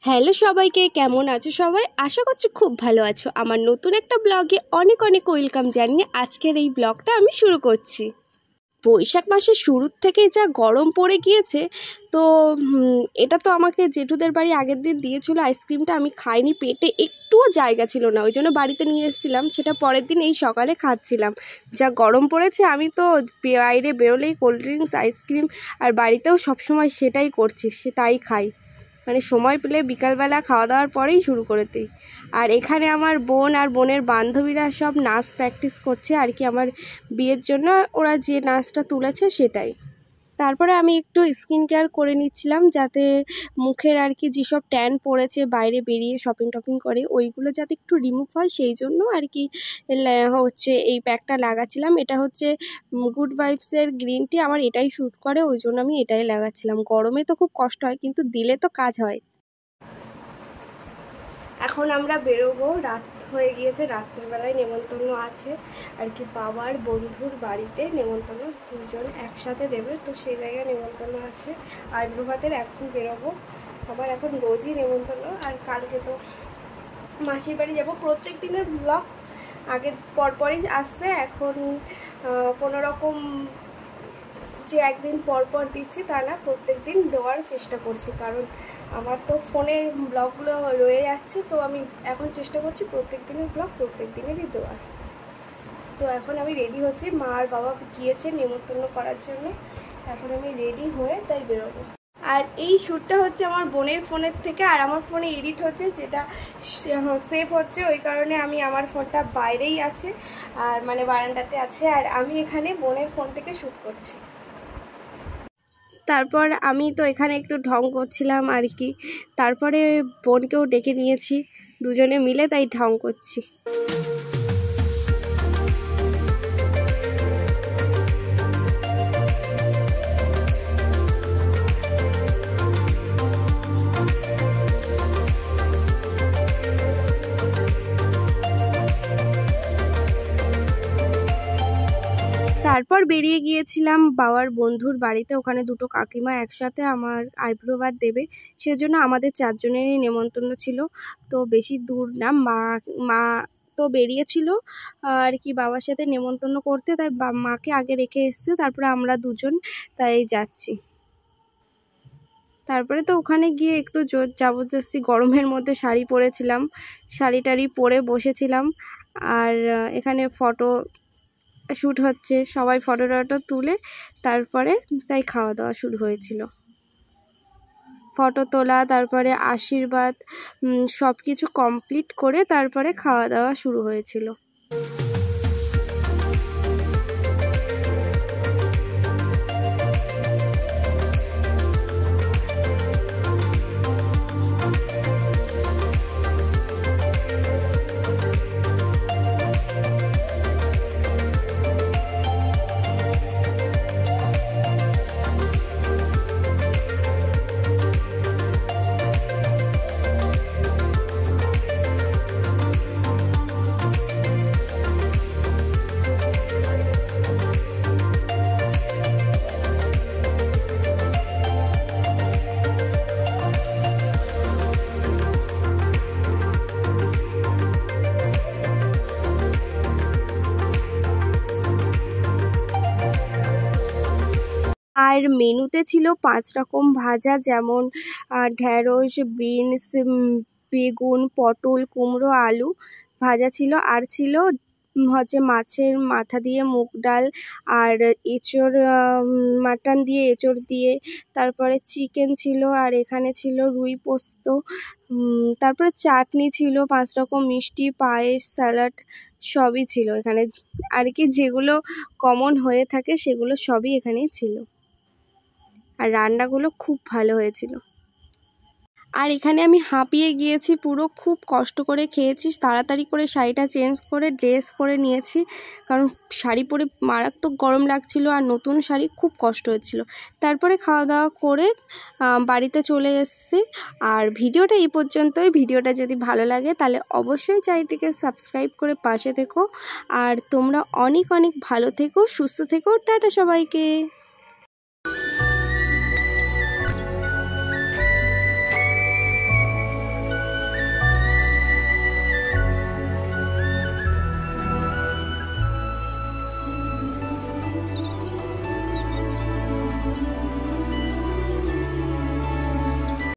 Hello সবাইকে, কেমন আছো সবাই? আশা করছি খুব ভালো আছো। আমার নতুন একটা ব্লগে অনেক অনেক ওয়েলকাম জানিয়ে আজকের এই ব্লগটা আমি শুরু করছি। বৈশাখ মাসের শুরুর থেকেই যা গরম পড়ে গিয়েছে, তো এটা তো আমাকে জেঠুদের বাড়ি আগের দিন দিয়েছিল আইসক্রিমটা, আমি খাইনি, পেটে একটুও জায়গা ছিল না, ওই জন্য বাড়িতে নিয়ে এসেছিলাম। সেটা পরের দিন এই সকালে খাচ্ছিলাম। যা গরম পড়েছে, আমি তো বাইরে বেরোলেই কোল্ড ড্রিঙ্কস, আইসক্রিম, আর বাড়িতেও সবসময় সেটাই করছি, তাই খাই। মানে সময় পেলে বিকালবেলা খাওয়া দাওয়ার পরেই শুরু করে দিই। আর এখানে আমার বোন আর বোনের বান্ধবীরা সব নাচ প্র্যাকটিস করছে আর কি, আমার বিয়ের জন্য ওরা যে নাচটা তুলেছে সেটাই। তারপরে আমি একটু স্কিন কেয়ার করে নিচ্ছিলাম, যাতে মুখের আর কি যেসব ট্যান পড়েছে বাইরে বেরিয়ে শপিং টপিং করে, ওইগুলো যাতে একটু রিমুভ হয়, সেই জন্য আর কি হচ্ছে এই প্যাকটা লাগাচ্ছিলাম। এটা হচ্ছে গুড ভাইবসের গ্রিন টি, আমার এটাই শ্যুট করে, ওই জন্য আমি এটাই লাগাচ্ছিলাম। গরমে তো খুব কষ্ট হয়, কিন্তু দিলে তো কাজ হয়। এখন আমরা বেরোবো, রাত হয়ে গিয়েছে, রাত্রিবেলায় নেমন্তন্ন আছে আর কি, বাবার বন্ধুর বাড়িতে নেমন্তন্ন, দুজন একসাথে দেবে, তো সেই জায়গায় নেমন্তন্ন আছে। আর প্রভাতের এখন বেরোবো, আবার এখন রোজই নেমন্তন্ন। আর কালকে তো মাসির বাড়ি যাবো। প্রত্যেক দিনের ব্লগ আগে পরপরই আসছে, এখন কোনো রকম যে একদিন পর পর দিচ্ছি তা না, প্রত্যেক দিন দেওয়ার চেষ্টা করছি, কারণ আমার তো ফোনে ব্লগগুলো রয়ে যাচ্ছে, তো আমি এখন চেষ্টা করছি প্রত্যেক দিনের ব্লগ প্রত্যেক দিনেরই দেওয়ার। তো এখন আমি রেডি হচ্ছি, মা আর বাবা গিয়েছে নেমন্তন্ন করার জন্য, এখন আমি রেডি হয়ে তাই বেরোবো। আর এই শ্যুটটা হচ্ছে আমার বোনের ফোনের থেকে, আর আমার ফোনে এডিট হচ্ছে, যেটা সেভ হচ্ছে, ওই কারণে আমি আমার ফোনটা বাইরেই আছে, আর মানে বারান্দাতে আছে, আর আমি এখানে বোনের ফোন থেকে শ্যুট করছি। তারপর আমি তো এখানে একটু ঢং করছিলাম আর কি, তারপরে বোনকেও ডেকে নিয়েছি, দুজনে মিলে তাই ঢং করছি। তারপর বেরিয়ে গিয়েছিলাম বাবার বন্ধুর বাড়িতে, ওখানে দুটো কাকিমা একসাথে আমার আইব্রো ভাত দেবে, সেজন্য আমাদের চারজনেরই নেমন্তন্ন ছিল। তো বেশি দূর না, মা তো বেরিয়েছিল আর কি বাবার সাথে নেমন্তন্ন করতে, তাই মাকে আগে রেখে এসছে, তারপরে আমরা দুজন তাই যাচ্ছি। তারপরে তো ওখানে গিয়ে একটু জোর জবরদস্তি গরমের মধ্যে শাড়ি পরেছিলাম, শাড়ি টাড়ি পরে বসেছিলাম। আর এখানে ফটো শ্যুট হচ্ছে, সবাই ফটো টটো তুলে তারপরে তাই খাওয়া দাওয়া শুরু হয়েছিল। ফটো তোলা, তারপরে আশীর্বাদ, সব কিছু কমপ্লিট করে তারপরে খাওয়া দাওয়া শুরু হয়েছিল। আর মেনুতে ছিল 5 রকম ভাজা, যেমন ঢ্যাঁড়স, বিনস, বেগুন, পটল, কুমড়ো, আলু ভাজা ছিল, আর ছিল হচ্ছে মাছের মাথা দিয়ে মুগ ডাল, আর এঁচোড়, মাটন দিয়ে এঁচোড় দিয়ে, তারপরে চিকেন ছিল, আর এখানে ছিল রুই পোস্ত, তারপরে চাটনি ছিল, 5 রকম মিষ্টি, পায়েস, স্যালাড সবই ছিল এখানে আর কি, যেগুলো কমন হয়ে থাকে সেগুলো সবই এখানেই ছিল। আর রান্নাগুলো খুব ভালো হয়েছিল। আর এখানে আমি হাঁপিয়ে গিয়েছি পুরো, খুব কষ্ট করে খেয়েছি, তাড়াতাড়ি করে শাড়িটা চেঞ্জ করে ড্রেস পরে নিয়েছি, কারণ শাড়ি পরে মারাত্মক গরম লাগছিল, আর নতুন শাড়ি, খুব কষ্ট হচ্ছিল। তারপরে খাওয়া দাওয়া করে বাড়িতে চলে এসেছি। আর ভিডিওটা এই পর্যন্তই। ভিডিওটা যদি ভালো লাগে তাহলে অবশ্যই চ্যানেলটিকে সাবস্ক্রাইব করে পাশে থেকো, আর তোমরা অনেক অনেক ভালো থেকো, সুস্থ থেকো। টাটা সবাইকে।